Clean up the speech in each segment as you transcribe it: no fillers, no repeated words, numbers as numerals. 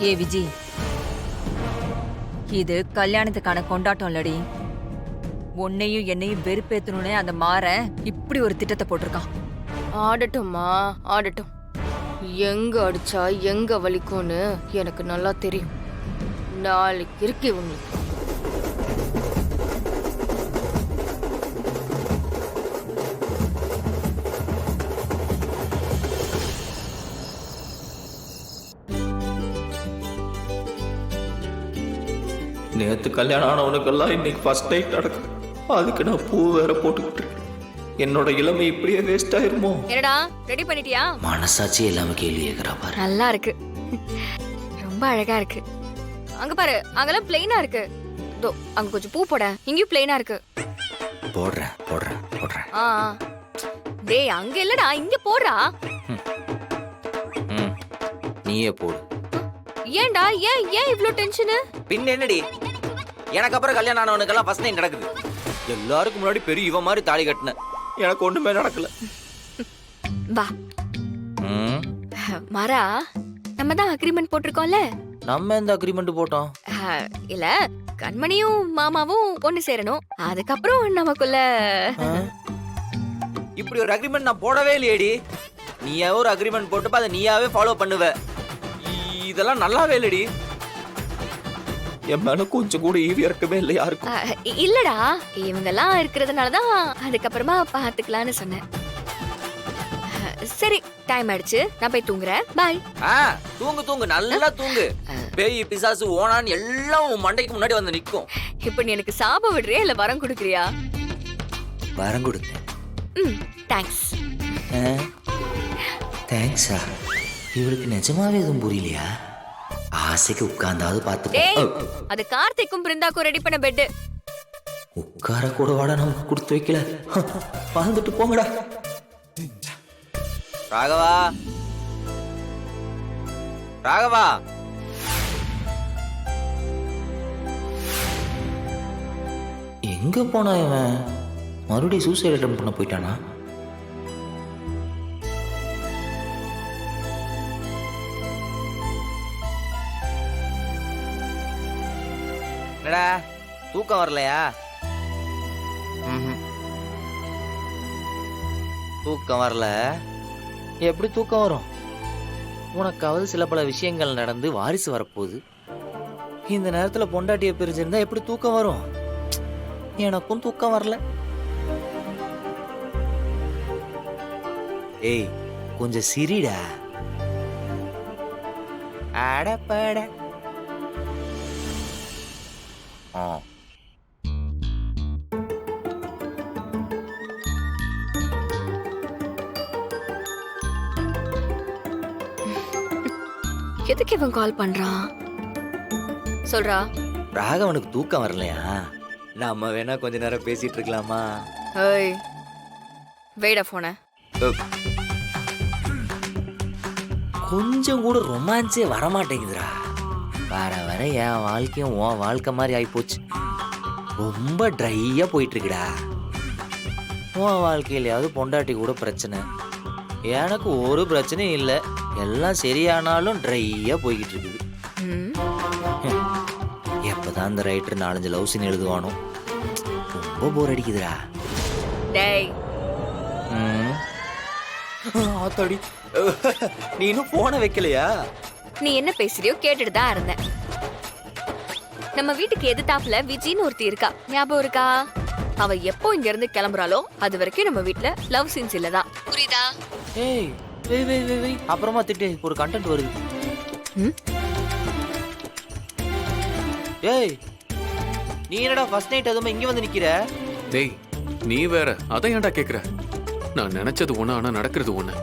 ஏ விஜி, இது கல்யாணத்துக்கான கொண்டாட்டம் இல்லடி. உன்னையும் என்னையும் வெறுப்பேத்தணும்னு அந்த மாற இப்படி ஒரு திட்டத்தை போட்டிருக்கான். ஆடட்டும்மா, ஆடட்டும். எங்க அடிச்சா எங்க வலிக்கும்னு எனக்கு நல்லா தெரியும். நாளைக்கு இருக்கு உங்களுக்கு. நேற்று கல்யாணம் ஆனவனுக்கெல்லாம் இன்னைக்கு ஃபர்ஸ்ட் நைட் நடக்குது. அதுக்கு நான் பூ வேற போட்டுக்கிட்டு இருக்கேன். என்னோட இளமை இப்படியே வேஸ்ட் ஆயிருமோ? என்னடா ரெடி பண்ணிட்டியா? மனசாட்சி எல்லாமே கேள்வி கேட்கறா பாரு. நல்லா இருக்கு, ரொம்ப அழகா இருக்கு. அங்க பாரு, அங்கெல்லாம் பிளெயினா இருக்கு. தோ அங்க கொஞ்சம் பூ போட, இங்கேயும் பிளெயினா இருக்கு. போடுறேன் போடுறேன் போடுறேன். ஆ டேய், அங்க இல்லடா, இங்க போடுறா. நீயே போடு. ஏன்டா, ஏன் ஏன் இவ்ளோ டென்ஷன்? பின்ன என்னடி, எனக்கு அப்புறம் கல்யாணம் ஆனவனுக்கெல்லாம் ஃபர்ஸ்ட் நைட் நடக்குது. எல்லாருக்கும் முன்னாடி பெரிய இவன் மாதிரி தாலி கட்டின எனக்கு ஒண்ணுமே நடக்கல. வா மாறா, நம்ம தான் அக்ரிமெண்ட் போட்டிருக்கோம்ல. நம்ம எந்த அக்ரிமெண்ட் போட்டோம்? இல்ல, கண்மணியும் மாமாவும் ஒண்ணு சேரணும், அதுக்கப்புறம் நமக்குள்ள. இப்படி ஒரு அக்ரிமெண்ட் நான் போடவே இல்லையேடி. நீயா ஒரு அக்ரிமெண்ட் போட்டுப்ப அதை நீயாவே ஃபாலோ பண்ணுவ. இதெல்லாம் நல்லாவே இல்லடி. என் மேல கொஞ்சம் கூட ஈவி இறக்கவே இல்லை யாருக்கும். இல்லடா, இவங்கெல்லாம் இருக்கிறதுனாலதான் அதுக்கப்புறமா பாத்துக்கலாம்னு சொன்னேன். சரி, டைம் ஆயிடுச்சு, நான் போய் தூங்குறேன். பாய். தூங்கு தூங்கு, நல்லா தூங்கு. பேய் பிசாசு ஓனான்னு எல்லாம் உன் மண்டைக்கு முன்னாடி வந்து நிக்கும். இப்ப நீ எனக்கு சாபம் விடுறியா இல்ல வரம் கொடுக்குறியா? வரம் கொடுத்தேன். தேங்க்ஸ். தேங்க்ஸா? இவளுக்கு நிஜமாவே எதுவும் புரியலையா? ஆசைக்கு உட்கார்ந்தாவது பார்த்து. அது கார்த்திக்கும் பிருந்தாக்கும் ரெடி பண்ண பெட். உட்கார கூட வாடா நமக்கு கொடுத்து வைக்கல. வாழ்ந்துட்டு போங்கடா. ராகவா, ராகவா. எங்க போனா இவன்? மறுபடியும் சூசைட் அட்டெம்ப்ட் பண்ண போயிட்டானா? என்னடா தூக்கம் வரலையா? தூக்கம் வரல? எப்படி தூக்கம் வரும்? உனக்காவது சில பல விஷயங்கள் நடந்து வாரிசு வரப்போகுது. இந்த நேரத்துல பொண்டாட்டியை பிரிஞ்சிருந்தா எப்படி தூக்கம் வரும்? எனக்கும் தூக்கம் வரல. ஏய், கொஞ்சம் சிரிடா. அடப்பட. எதுக்கு இவன் கால் பண்றான்? சொல்றா. ராகவனுக்கு தூக்கம் வரலையா? நாம வேணா கொஞ்ச நேரம் பேசிட்டு இருக்கலாமா? ஏய், வெயிடா போன. கொஞ்சம் கூட ரொமான்ஸே வரமாட்டேங்குதுடா. வர வர என் வாழ்க்கையும் உன் வாழ்க்கை மாதிரி ஆயிப்போச்சு. ரொம்ப ட்ரையா போயிட்டு இருக்குடா. உன் வாழ்க்கையிலயாவது பொண்டாட்டி கூட பிரச்சனை, எனக்கு ஒரு பிரச்சனையும் இல்லை. எல்லாம் சரியானாலும் ட்ரையா போய்கிட்டு இருக்குது. எப்பதான் இந்த ரைட்டர் 4-5 லவ் சீன் எழுதுவானோ? ரொம்ப போர் அடிக்குதுடா. டேய், ஆத்தாடி, நீ இன்னும் போன வைக்கலையா? நீ என்ன பேசுறியோ கேட்டுட்டு தான் இருந்தேன். நம்ம வீட்டுக்கு எதிர்த்தாப்புல விஜின்னு ஒருத்தி இருக்கா, ஞாபகம் இருக்கா? அவ எப்போ இங்க இருந்து கிளம்புறாளோ அது வரைக்கும் நம்ம வீட்ல லவ் சீன்ஸ் இல்லதான், புரியுதா? ஏய், வெய் அப்புறமா திட்டு, ஒரு கண்டென்ட் வருது. ஏய், நீ என்னடா ஃபர்ஸ்ட் நைட் அதுவும் இங்க வந்து நிக்கிற? டேய், நீ வேற அதை ஏன்டா கேக்குற? நான் நினைச்சது ஒண்ணு, ஆனா நடக்கிறது ஒண்ணு.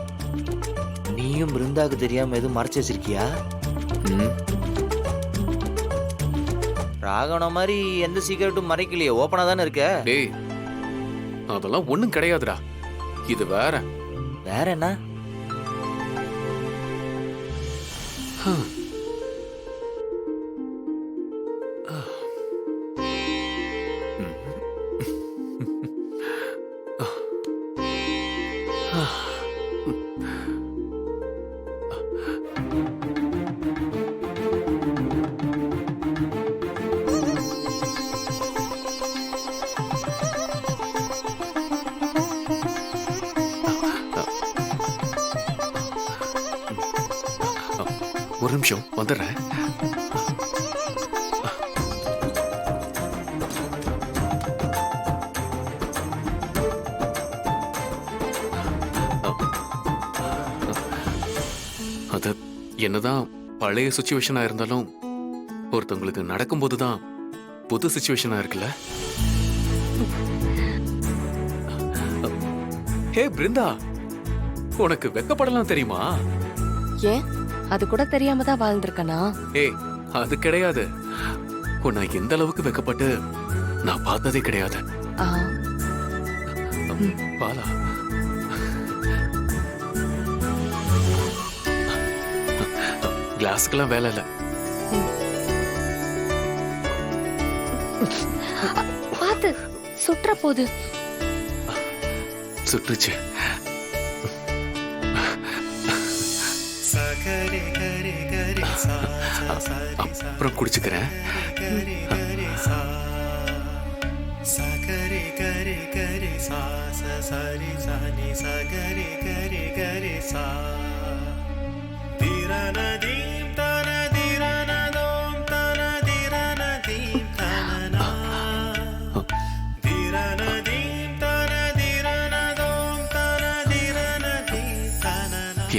நீயும் பிருந்தாக்கு தெரியாம எதுவும் மறைச்சு வச்சிருக்கியா? ராகவன மாதிரி எந்த சீக்கிரட்டும் மறைக்கலையே, ஓப்பனா தானே இருக்க. டேய், அதெல்லாம் ஒண்ணும் கிடையாதுடா. இது வேற. வேற என்ன? ஒரு நிமிஷம் வந்துடுறேன். அது என்னதான் பழைய சுச்சுவேஷனா இருந்தாலும் ஒருத்தவங்களுக்கு நடக்கும்போது தான் புது சுச்சுவேஷனா இருக்குல்ல. ஹே பிருந்தா, உனக்கு வெக்கப்படலாம் தெரியுமா? ஏன் அது கூட தெரியாம தான் வாழ்ந்திருக்கனா? ஏய், அது கிடையாது. உன்னை எந்த அளவுக்கு வெக்கப்பட்டு நான் பார்த்ததே கிடையாது. ஆ, பாலா, கிளாஸுக்கெல்லாம் வேலை இல்லை. பாத்து சுற்ற போது. சுட்டுச்சு. அப்புறம் குடிச்சுக்கிறேன்.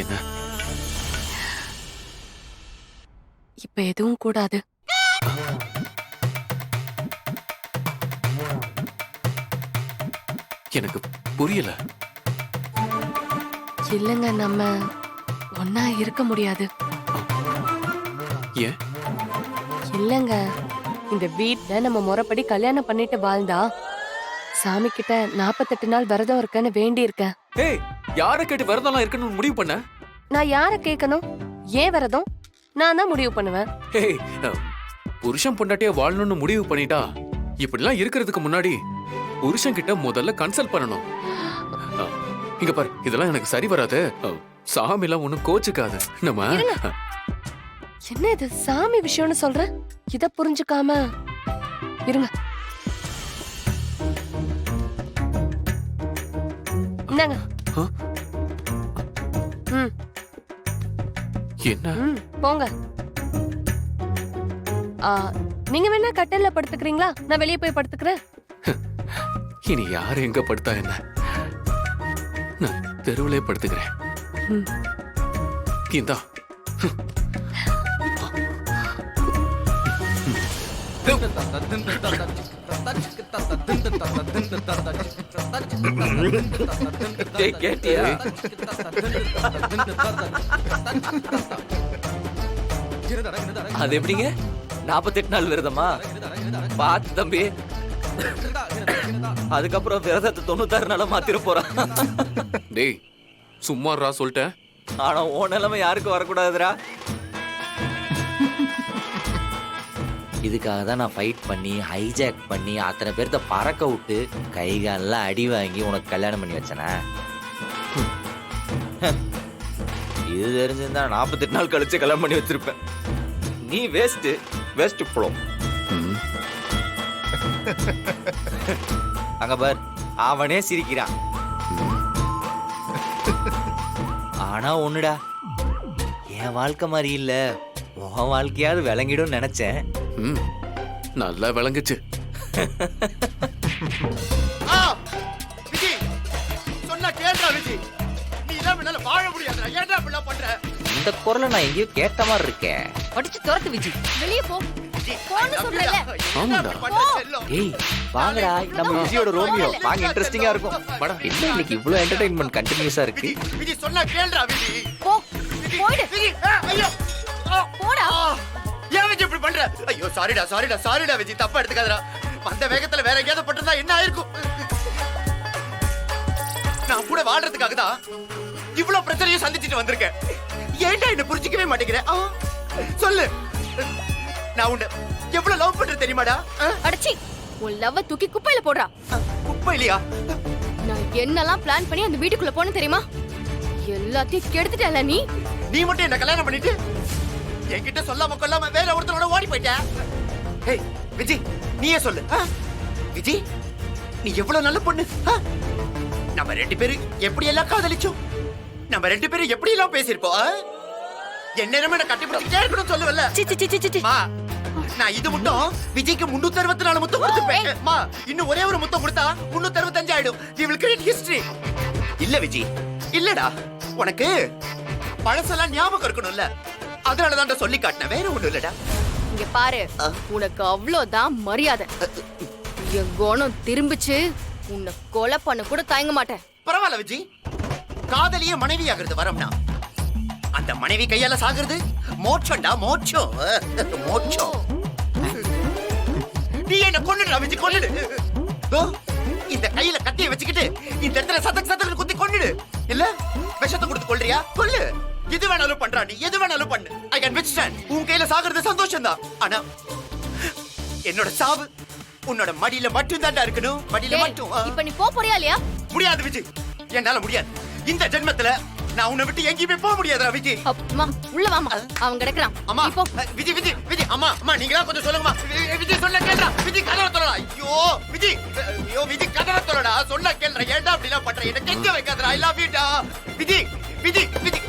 என்ன? இப்ப எதுவும் கூடாது. எனக்கு புரியல. இல்லங்க, நம்ம ஒன்னா இருக்க முடியாது. ஏன்? இல்லங்க, இந்த வீட்ல நம்ம முறைப்படி கல்யாணம் பண்ணிட்டு வாழ்ந்தா சாமி கிட்ட 48 நாள் விரதம் இருக்கேன்னு வேண்டி இருக்கேன். ஏய், யார கேட்டு விரதம்லாம் இருக்கணும்னு முடிவு பண்ண? நான் யார கேட்கணும்? ஏன் விரதம்? நான் தான் முடிவு பண்ணுவேன். ஏய், புருஷன் பொண்டாட்டியா வாழணும்னு முடிவு பண்ணிட்டா இப்படிலாம் இருக்கிறதுக்கு முன்னாடி புருஷன் கிட்ட முதல்ல கன்சல்ட் பண்ணணும். இங்க பாரு, இதெல்லாம் எனக்கு சரி வராது. சாமி எல்லாம் ஒண்ணும் கோச்சுக்காது. நம்ம என்ன இது சாமி விஷயம்னு சொல்ற? இத புரிஞ்சுக்காம இருங்க. இந்தாங்க. ஆ? ம், என்ன? ம், போங்க. நீங்க வேணா கட்டில்ல படுத்துக்கிறீங்களா? நான் வெளியே போய் படுத்துக்கிறேன். இனி யாரு எங்க படுத்தா என்ன? நான் தெருவிலே படுத்துக்கிறேன். ம். இந்தா. டேய், கேட்டியா? அது எப்படிங்க 48 நாள் விரதமா? பாத்து தம்பி, அதுக்கப்புறம் விரதத்தை 96 நாளா மாத்திர போறான். டேய், சும்மாறா சொல்லிட்டேன். ஆனா உன் நிலைமை யாருக்கும் வரக்கூடாதுடா. இதுக்காக தான் நான் ஃபைட் பண்ணி ஹைஜாக் பண்ணி அத்தனை பேர்த்த பறக்க விட்டு கை காலெல்லாம் அடி வாங்கி உனக்கு கல்யாணம் பண்ணி வச்சேனா? இது தெரிஞ்சிருந்தா 48 நாள் கழிச்சு கல்யாணம் பண்ணி வச்சிருப்பேன். நீ வேஸ்ட் ப்ரோ. அங்க பார், அவனே சிரிக்கிறான். ஆனா ஒண்ணுடா, என் வாழ்க்கை மாதிரி இல்ல, உன் வாழ்க்கையாவது விளங்கிடும் நினைச்சேன். நல்லா விளங்குச்சு. சொன்னா கேள்றா விஜி, நீ இல்லாம என்னால வாழ முடியாதுடா. ஏன்டா இப்படி பண்ற? இந்த குரலை நான் எங்கேயோ கேட்ட மாதிரி இருக்கேன். படிச்சு துரத்து விஜி. வெளியே போ. போன்னு சொல்றேன்ல. ஆமாடா. ஏய் வாங்கடா, நம்ம விஜயோட ரோமியோ வாங்க, இன்ட்ரெஸ்டிங்கா இருக்கும். என்ன இன்னைக்கு இவ்ளோ என்டர்டெயின்மெண்ட் கண்டினியூஸா இருக்கு? விஜி சொன்னா கேள்றா விஜி. போ. போயிடு. விஜி, ஐயோ. போடா. ஏன் விஜி இப்படி பண்ற? ஐயோ சாரிடா விஜி, தப்பா எடுத்துக்காதடா. அந்த வேகத்துல வேற எங்கேயாவது பட்டிருந்தா என்ன ஆயிருக்கும்? நான் கூட வாழ்றதுக்காக தான் இவ்வளவு பிரச்சனையும் சந்திச்சுட்டு வந்திருக்கேன். ஏன்டா என்ன புரிஞ்சிக்கவே மாட்டேங்கிறேன்? சொல்லு, நான் உன்னை எவ்வளவு லவ் பண்ற தெரியுமாடா? அடச்சி, உன் லவ்வ தூக்கி குப்பையில போடுறா. குப்பை இல்லையா? நான் என்னெல்லாம் பிளான் பண்ணி அந்த வீட்டுக்குள்ள போன தெரியுமா? எல்லாத்தையும் கெடுத்துட்டல நீ. நீ மட்டும் என்ன கல்யாணம் பண்ணிட்டு என்கிட்ட சொல்லாம கொல்லாம வேற ஒருத்தரோட ஓடி போயிட்ட. ஏய் விஜி, நீயே சொல்லு. விஜி, நீ எவ்வளவு நல்ல பொண்ணு. நம்ம ரெண்டு பேரும் எப்படி எல்லாம் காதலிச்சோம், நம்ம ரெண்டு பேரும் எப்படி எல்லாம் பேசிருப்போம். என்ன என்ன கட்டி பிடிச்சிட்டே இருக்கணும் சொல்லுவல்ல சி, சி, சி, சி, சி, சி. மா நான் இது மட்டும் விஜய்க்கு 364 முத்தம் கொடுத்துப்பேன் மா இன்னும் ஒரே ஒரு முத்தம் கொடுத்தா 365 ஆயிடும் we will create history இல்ல விஜய் இல்லடா உனக்கு பழசெல்லாம் ஞாபகம் இருக்கணும்ல அதனால தான் சொல்லி காட்டினேன் வேற ஒண்ணும் இல்லடா இங்க பாரு உனக்கு அவ்வளவுதான் மரியாதை என் குணம் திரும்பிச்சு உன்னை கொலை பண்ண கூட தயங்க மாட்டேன் பரவாயில்ல விஜய் காதலியே மனைவி ஆகிறது வரம்னா அந்த மனைவி கையால சாகுறது மோட்சம்டா மோட்சம் மோட்சம் நீ என்ன கொன்னுடா விஜய் கொன்னுடு தோ, இந்த கையில கத்திய வச்சுக்கிட்டு இந்த இடத்துல சதக்கு குத்தி கொன்னுடு இல்ல விஷத்தை கொடுத்து கொல்றியா கொல்லு எது வேணாலும் பண்றா நீ எது வேணாலும் பண்ணு ஐ கேன் வித்ஸ்டாண்ட் உன் கையில சாகுறது சந்தோஷம் தான் ஆனா என்னோட சாவு உன்னோட மடியில மட்டும் தான்டா இருக்கணும் மடியில டேய், மட்டும் இப்ப நீ போறியா இல்லையா முடியாது விஜய் என்னால முடியாது இந்த ஜென்மத்துல நான் உன்னை விட்டு எங்கேயுமே போக முடியாதுடா விஜய் அம்மா உள்ள வாமா அவன் கிடக்குறான் அம்மா இப்போ விஜய் விஜய் விஜய் அம்மா அம்மா நீங்களா கொஞ்சம் சொல்லுங்கம்மா விஜய் சொல்ல கேளுடா விஜய் கதவை சொல்லடா ஐயோ விஜய் கதவை சொல்லடா சொல்ல கேளுடா ஏன்டா அப்படி எல்லாம் பண்ற என்ன கெஞ்ச வைக்காதடா ஐ லவ் யூ டா விஜய் விஜய் விஜய்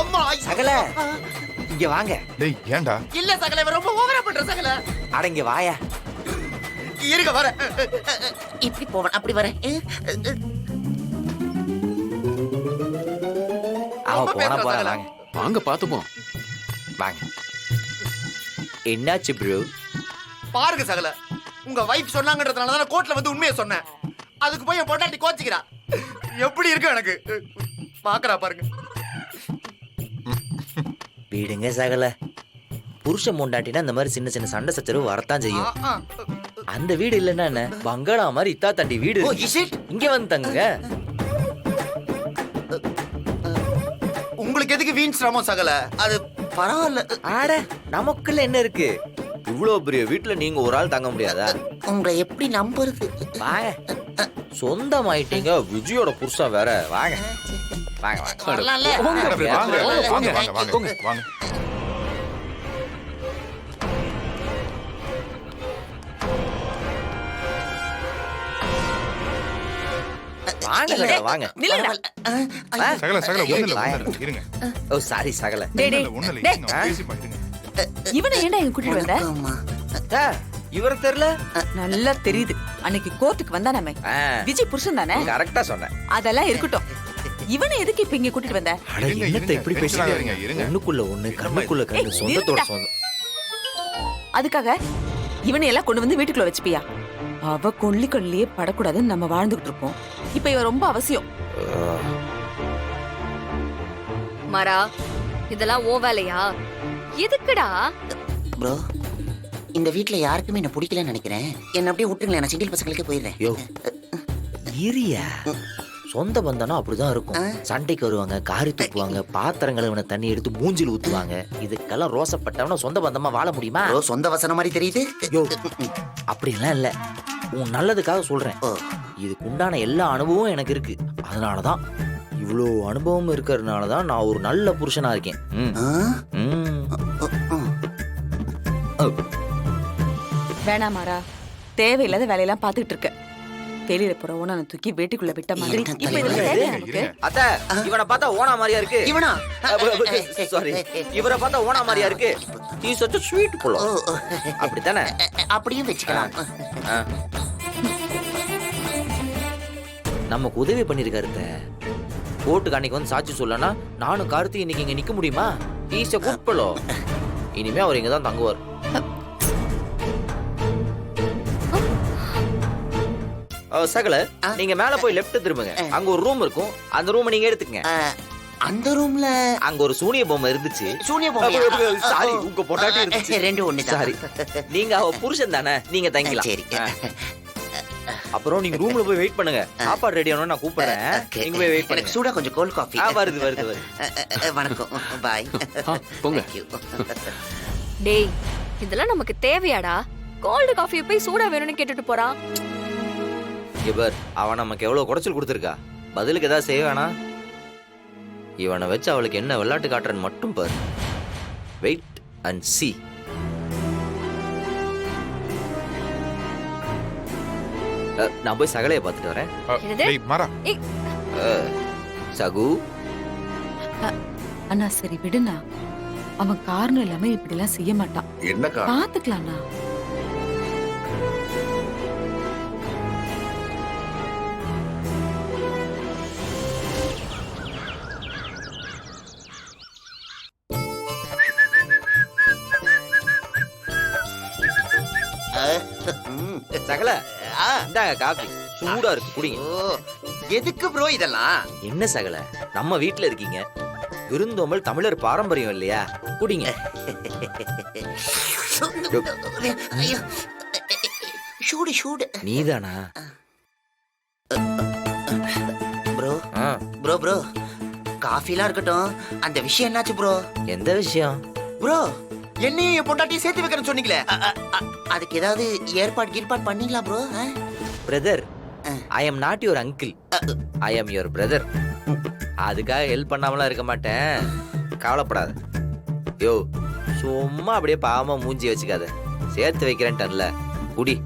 அம்மா சகல இங்க வாங்க. டேய் ஏன்டா இல்ல சகல இவன் ரொம்ப ஓவரா பண்ற சகல அட இங்க வாயா. இருங்க வர இப்படி போவன் அப்படி வர அவ போனா போறா வாங்க. வாங்க பாத்துப்போம். வாங்க. என்னாச்சு ப்ரோ? பாருங்க சகல உங்க வைஃப் சொன்னாங்கன்றதுனால தான் கோர்ட்ல வந்து உண்மையை சொன்னேன். அதுக்கு போய் என் பொண்டாட்டி கோச்சிக்கிறா. எப்படி இருக்கு எனக்கு பாக்குறா பாருங்க. வீடுங்க சகல. புருஷன் பொண்டாட்டினா இந்த மாதிரி சின்ன சின்ன சண்டை சச்சரவு வரத்தான் செய்யும். அந்த வீடு இல்லைன்னா என்ன பங்களா மாதிரி இத்தா தண்டி வீடு இங்க வந்து தங்குங்க. உங்களுக்கு எதுக்கு வீண் சிரமம் சகல? அது பரவாயில்ல. ஆட நமக்குள்ள என்ன இருக்கு? இவ்வளவு பெரிய வீட்டுல நீங்க ஒரு ஆள் தங்க முடியாதா? உங்களை எப்படி நம்புறது? வாங்க. சொந்தமாயிட்டீங்க. விஜயோட புருஷன் வேற. வாங்க வாங்க வாங்க. வரலாம்ல? வாங்க வாங்க வாங்க வாங்க வாங்க. வாங்க சகல வாங்க. சகல சகல ஒண்ணுல இருங்க. ஓ சாரி சகல. ஒண்ணுல இருங்க பேசி பாருங்க. இவனை ஏன்டா எங்க கூட்டிட்டு வந்த? இவர தெரியல? நல்லா தெரியுது. அன்னைக்கு கோர்ட்டுக்கு வந்தானே விஜய் புருஷன் தானே? கரெக்டா சொன்னேன். அதெல்லாம் இருக்கட்டும். இவனை எதுக்கு இப்ப இங்க கூட்டிட்டு வந்த? அட என்னத்தை இப்படி பேசுறீங்க? ஒண்ணுக்குள்ள ஒண்ணு கண்ணுக்குள்ள கண்ணு சொந்தத்தோட சொந்தம். அதுக்காக இவனை எல்லாம் கொண்டு வந்து வீட்டுக்குள்ள வச்சுப்பியா? அவ கொல்லியே படக்கூடாதுன்னு நம்ம வாழ்ந்துகிட்டு இருப்போம். இப்ப இவ ரொம்ப அவசியம். மரா இதெல்லாம் ஓ வேலையா? எதுக்குடா? ப்ரோ இந்த வீட்ல யாருக்குமே என்ன பிடிக்கலன்னு நினைக்கிறேன். என்ன அப்படியே விட்டுருங்களேன், நான் சிங்கிள் பசங்களுக்கே போயிடுறேன். யோ இரியா. சொந்த பந்தனா அப்படிதான் இருக்கும். சண்டைக்கு வருவாங்க, காரி துப்புவாங்க, பாத்திரம் கழுவின தண்ணி எடுத்து மூஞ்சில் ஊத்துவாங்க. இதுக்கெல்லாம் ரோசப்பட்டவன சொந்த பந்தமா வாழ முடியுமா? ப்ரோ சொந்த வசனம் மாதிரி தெரியுது. யோ அப்படிலாம் இல்ல. உன் நல்லதுக்காக சொல்றேன். இதுக்கு உண்டான எல்லா அனுபவமும் எனக்கு இருக்கு. அதனாலதான் இவ்வளோ அனுபவம் இருக்கிறதுனாலதான் நான் ஒரு நல்ல புருஷனா இருக்கேன். வேணாமாரா, தேவையில்லாத வேலையெல்லாம் பாத்துக்கிட்டு இருக்க. வெளியில போற ஓனா தூக்கி வீட்டுக்குள்ள விட்ட மாதிரி. இப்ப இதெல்லாம் தேவையா நமக்கு? அத்த இவனை பார்த்தா ஓனா மாதிரியா இருக்கு. இவனா? சாரி, இவரை பார்த்தா ஓனா மாதிரியா இருக்கு. நீ சச்ச ஸ்வீட் போல. அப்படித்தானே? அப்படியும் வச்சுக்கலாம். நமக்கு உதவி பண்ணிருக்காரு. கோர்ட்டுக்கு அன்னைக்கு வந்து சாட்சி சொல்லனா நானும் கார்த்தி இன்னைக்கு இங்க நிக்க முடியுமா? ஈஸியா கூப்பிடலோ. இனிமே அவர் இங்க தான் தங்குவார். சகல நீங்க மேல போய் லெஃப்ட் திரும்புங்க. அங்க ஒரு ரூம் இருக்கும். அந்த ரூம் நீங்க எடுத்துக்கங்க. அந்த ரூம்ல அங்க ஒரு சூனிய பொம்மை இருந்துச்சு. சூனிய பொம்மை? சாரி, உங்க பொண்டாட்டி இருந்துச்சு. ரெண்டு ஒண்ணு. சாரி, நீங்க அவ புருஷன் தானே, நீங்க தங்கிக்கலாம். சரி. அப்புறம் நீங்க ரூம்ல போய் வெயிட் பண்ணுங்க. சாப்பாடு ரெடி ஆனோம் நான் கூப்பிடுறேன். நீங்க போய் வெயிட் பண்ணுங்க. சூடா கொஞ்சம் கோல்ட் காஃபி. வருது வருது வருது. வணக்கம். பாய். போங்க. டேய் இதெல்லாம் நமக்கு தேவையாடா? கோல்டு காஃபி போய் சூடா வேணும்னு கேட்டுட்டு போறான். இவர் அவன் நமக்கு எவ்வளவு குடைச்சல் கொடுத்துருக்கா. பதிலுக்கு ஏதாவது செய்ய வேணா? இவனை வச்சு அவளுக்கு என்ன விளையாட்டு காட்டுறன்னு மட்டும் பாரு. Wait and see. நான் போய் சகலைய பார்த்துட்டு வரேன். டேய் மாறா. சகு அண்ணா சரி விடுண்ணா. அவன் காரணம் இல்லாம இப்படி எல்லாம் செய்ய மாட்டான். என்னக்கா பாத்துக்கலாம்ண்ணா. சகல ஆ, இந்தாங்க காஃபி சூடா இருக்கு குடிங்க. ஓ, எதுக்கு ப்ரோ இதெல்லாம்? என்ன சகல நம்ம வீட்ல இருக்கீங்க, விருந்தோம்பல் தமிழர் பாரம்பரியம் இல்லையா? குடிங்க. ஐயோ, சூடு சூடு. நீதானா? ப்ரோ ஆ, ப்ரோ ப்ரோ காஃபிலாம் இருக்கட்டும், அந்த விஷயம் என்னாச்சு ப்ரோ? எந்த விஷயம்? ப்ரோ என்னையும் என் பொண்டாட்டியும் சேர்த்து வைக்கிறேன்னு சொன்னீங்களே, அதுக்கு ஏதாவது ஏற்பாடு கீழ்பாடு பண்ணீங்களா bro? Brother, I am not your uncle, I am your brother. அதுக்காக ஹெல்ப் பண்ணாமலாம் இருக்க மாட்டேன், கவலைப்படாத. யோ சும்மா அப்படியே பாவமா மூஞ்சி வச்சுக்காத, சேர்த்து வைக்கிறேன்ட்டன்ல, குடி.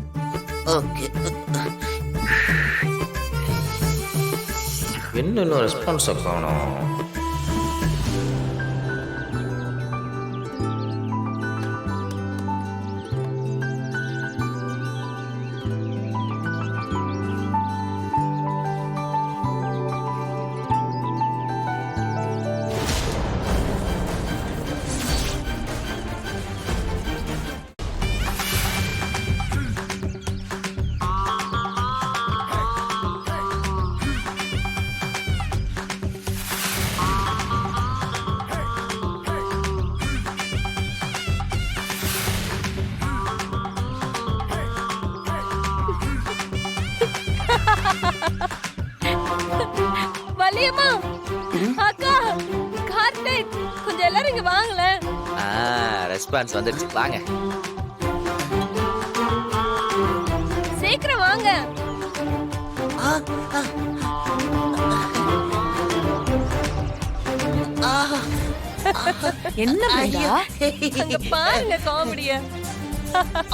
ஓகே. இன்னும் ரெஸ்பான்ஸை காணோம். வலியம்மா, அக்கா, கார்த்திக், கொஞ்சம் எல்லாரும் இங்க வாங்கல. ரெஸ்பான்ஸ் வந்துடுச்சு, வாங்க. சீக்கிரம் வாங்க. ஆ, ஆ. ஆ, என்ன பிருந்தா? அங்க பாருங்க காமெடிய.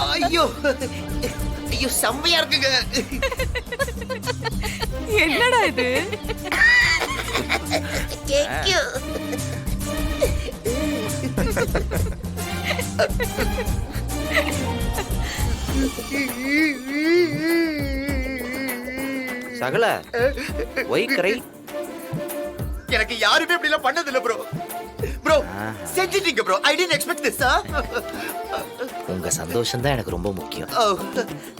ஐயோ ஐயோ செம்மையா இருக்குங்க. என்னடா இது? Thank you. சகல ஒய்கரை எனக்கு யாருமே இப்படி எல்லாம் பண்ணது இல்ல ப்ரோ. ப்ரோ செஞ்சிட்டீங்க bro. I didn't expect this. உங்க சந்தோஷம் தான் எனக்கு ரொம்ப முக்கியம்.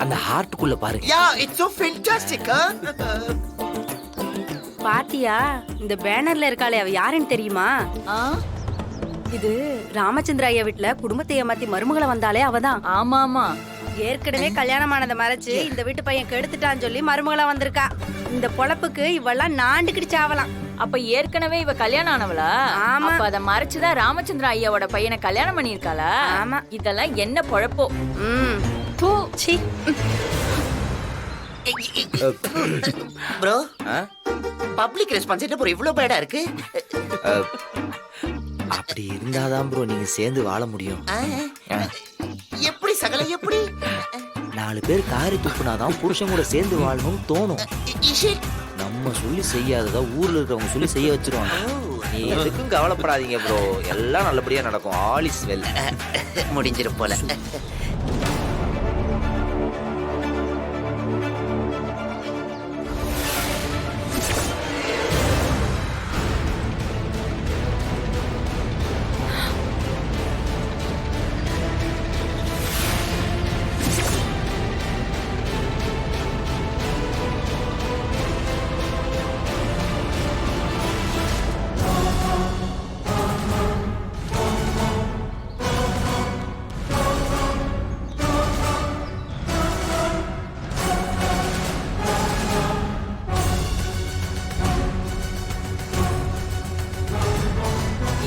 அந்த ஹார்ட்டுக்குள்ள பாருங்க. Yeah, it's so fantastic. பாத்தியா, இந்த பேனர்ல இருக்காளே அவ யாருன்னு தெரியுமா? இது ராமச்சந்திர ஐயா வீட்டுல குடும்பத்தை ஏமாத்தி மருமகளை வந்தாலே அவதான். ஆமா ஆமா, ஏற்கனவே கல்யாணமானதை மறைச்சு இந்த வீட்டு பையன் கெடுத்துட்டான்னு சொல்லி மருமகளா வந்திருக்கா. இந்த பொழப்புக்கு இவெல்லாம் நாண்டுக்கிட்டு சாவலாம். அப்ப ஏற்கனவே இவ கல்யாணம் ஆனவளா? ஆமா. அப்ப அத மறைச்சுதான் ராமச்சந்திர ஐயாவோட பையனை கல்யாணம் பண்ணிருக்காளா? ஆமா. இதெல்லாம் என்ன பொழப்போ? பூ சி. ப்ரோ பப்ளிக் ரெஸ்பான்ஸ் என்ன ப்ரோ இவ்ளோ பேடா இருக்கு? அப்படி இருந்தாதான் ப்ரோ நீங்க சேர்ந்து வாழ முடியும். எப்படி சகல எப்படி? 4 பேர் காரி துப்புனாதான் புருஷன் கூட சேர்ந்து வாழணும்னு தோணும். நம்ம சொல்லி செய்யாததா ஊர்ல இருக்கவங்க சொல்லி செய்ய வச்சிருவாங்க. நீ எதுக்கும் கவலைப்படாதீங்க ப்ரோ, எல்லாம் நல்லபடியா நடக்கும். All is well. முடிஞ்சிரும் போல.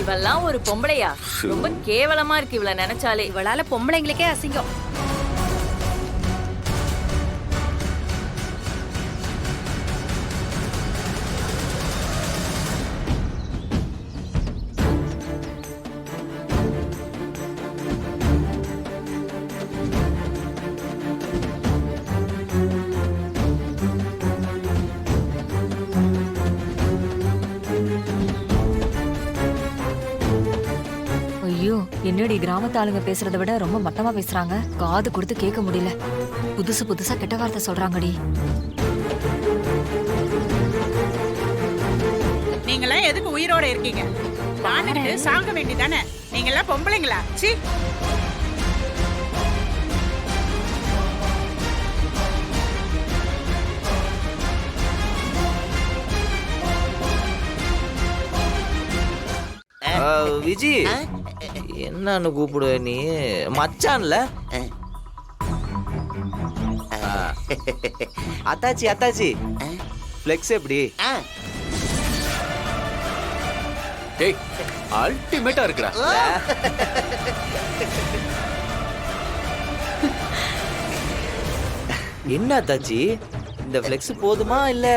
இவெல்லாம் ஒரு பொம்பளையா? ரொம்ப கேவலமா இருக்கு இவள நினைச்சாலே. இவளால பொம்பளைங்களுக்கே அசிங்கம். என்னடி கிராமத்து ஆளுங்க பேசுறதை விட ரொம்ப மட்டமா பேசுறாங்க. காது கொடுத்து கேட்க முடியல. புதுசு புதுசா கெட்ட வார்த்தை சொல்றாங்கடி. நீங்களாம் எதுக்கு உயிரோட இருக்கீங்க? வாழ்ந்துட்டு சாக வேண்டியதானே? நீங்களாம் பொம்பளைங்களா? சீ. விஜி என்னன்னு கூப்பிடுவ நீ? மச்சான்ல? அத்தாச்சி அத்தாச்சி ஃப்ளெக்ஸ் எப்படி? டேய் அல்டிமேட்டா இருக்குடா. என்ன அத்தாச்சி இந்த ஃப்ளெக்ஸ் போதுமா இல்ல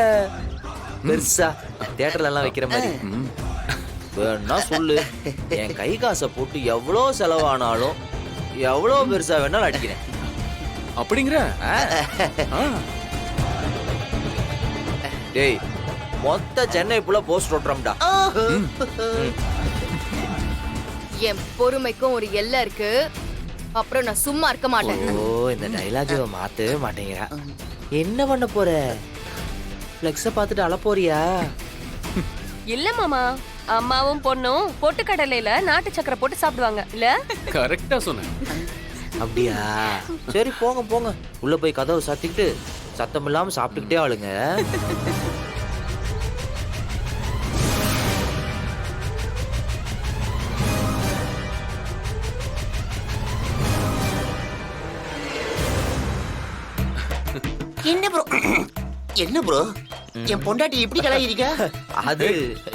பெருசா தியேட்டர்ல எல்லாம் வைக்கிற மாதிரி? வேணா சொல்லு, என் கை காசை போட்டு எவ்வளோ செலவானாலும் எவ்வளோ பெருசா வேணாலும் அடிக்கிறேன். அப்படிங்கிற? டேய் மொத்த சென்னை புள்ள போஸ்ட் ஓட்டுறோம்டா. என் பொறுமைக்கும் ஒரு எல்லை இருக்கு. அப்புறம் நான் சும்மா இருக்க மாட்டேன். ஓ இந்த டைலாக் மாத்தவே மாட்டேங்கிறா. என்ன பண்ண போற? ஃப்ளெக்ஸ பார்த்துட்டு அழ போறியா? இல்ல மாமா, அம்மாவும் பொண்ணும் பொட்டுக்கடலையில நாட்டு சக்கரை போட்டு சாப்பிடுவாங்க இல்ல? கரெக்டா சொன்ன. அப்படியா? சரி போங்க போங்க, உள்ள போய் கதவை சாத்திக்கிட்டு சத்தம் இல்லாம சாப்பிட்டுக்கிட்டே ஆளுங்க. என்ன ப்ரோ? என்ன ப்ரோ என் பொண்டாட்டி இப்படி கலாயிருக்க? அது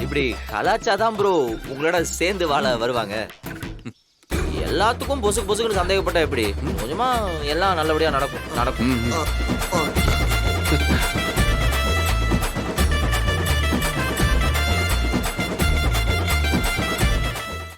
இப்படி கலாச்சாதான் ப்ரோ உங்களோட சேர்ந்து வாழ வருவாங்க. எல்லாத்துக்கும் பொசுக்கு பொசுக்குன்னு சந்தேகப்பட்டா எப்படி? கொஞ்சமா எல்லாம் நல்லபடியா நடக்கும்.